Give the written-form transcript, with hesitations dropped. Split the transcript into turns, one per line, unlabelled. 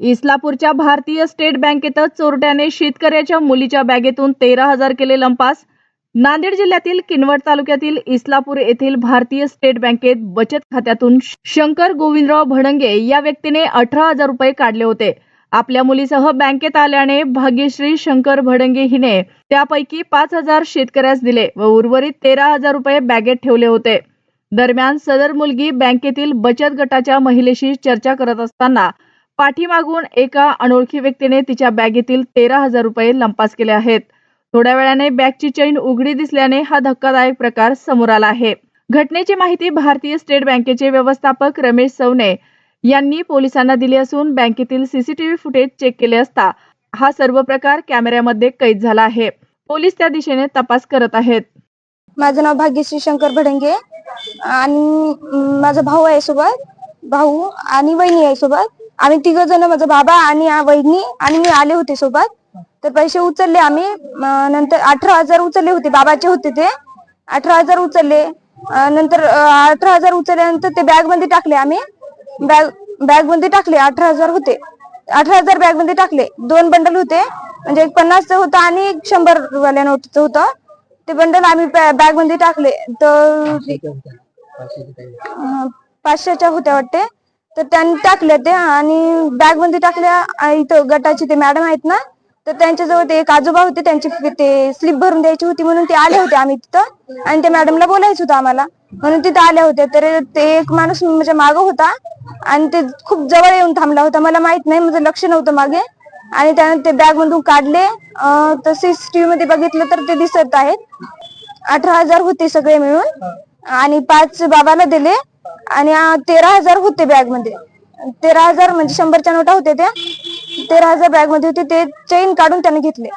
इस्लापूरच्या भारतीय स्टेट बँकेतच चोरट्याने शेतकऱ्याच्या मुलीच्या बॅगेतून 13,000 केले लंपास। नांदेड जिल्ह्यातील किनवट तालुक्यातील इस्लापूर येथील भारतीय स्टेट बँकेत बचत खात्यातून शंकर गोविंदराव भडंगे या व्यक्तीने 18,000 रुपये काढले होते। आपल्या मुलीसह बँकेत आल्याने भाग्यश्री शंकर भडंगे हिने त्यापैकी 5,000 शेतकऱ्यास दिले व उर्वरित 13,000 रुपये बॅगेत ठेवले होते। दरम्यान सदर मुलगी बँकेतील बचत गटाच्या महिलेशी चर्चा करत असताना पाठीमागून एका अनोळखी व्यक्तीने तिच्या बॅगेतील 13,000 रुपये लंपास केले आहेत। थोड्या वेळाने बॅगची चैन उघडी दिसल्याने हा धक्कादायक प्रकार समोर आला आहे। घटनेची माहिती भारतीय स्टेट बँकेचे व्यवस्थापक रमेश सवने यांनी पोलिसांना दिली असून बँकेतील सीसीटीव्ही फुटेज चेक केले असता हा सर्व प्रकार कॅमेऱ्यामध्ये कैद झाला आहे। पोलीस त्या दिशेने तपास करत आहेत।
माझं नाव भाग्यश्री शंकर भडंगे आणि माझा भाऊ आहे सोबत, भाऊ आणि वहिनी आहे सोबत। आम्ही तिघ जण, माझा बाबा आणि वहिनी आणि मी आले होते सोबत। तर पैसे उचलले आम्ही, नंतर 18,000 उचलले होते, बाबाचे होते ते 18,000 उचलले। नंतर 18,000 उचलल्यानंतर ते बॅग मध्ये टाकले आम्ही, बॅग मध्ये टाकले। 18,000 होते, 18,000 बॅग मध्ये टाकले। 2 बंडल होते, म्हणजे एक 50चं होतं आणि एक 100 वाल्या नोटचं होतं। ते बंडल आम्ही बॅग मध्ये टाकले तर 500च्या होत्या वाटते। तर त्यांनी टाकले ते आणि बॅग मध्ये टाकल्या। इथं गटाचे ते मॅडम आहेत ना, तर त्यांच्याजवळ ते एक आजोबा होते, त्यांची ते स्लिप भरून द्यायची होती म्हणून ते आले होते आम्ही तिथं, आणि त्या मॅडमला बोलायचं होतं आम्हाला म्हणून तिथं आल्या होत्या। तर ते एक माणूस म्हणजे मागं होता आणि ते खूप जवळ येऊन थांबला होता, मला माहित नाही, माझं लक्ष नव्हतं मागे। आणि त्याने ते बॅग मधून काढले, तर सीसीटीव्ही मध्ये बघितलं तर ते दिसत आहेत 18,000 होते सगळे मिळून, आणि 5 बाबाला दिले आणि 13,000 होते बॅग मध्ये। 13,000 म्हणजे 100च्या नोटा होत्या, त्या 13,000 बॅग मध्ये होते। ते चेन काढून त्याने घेतले।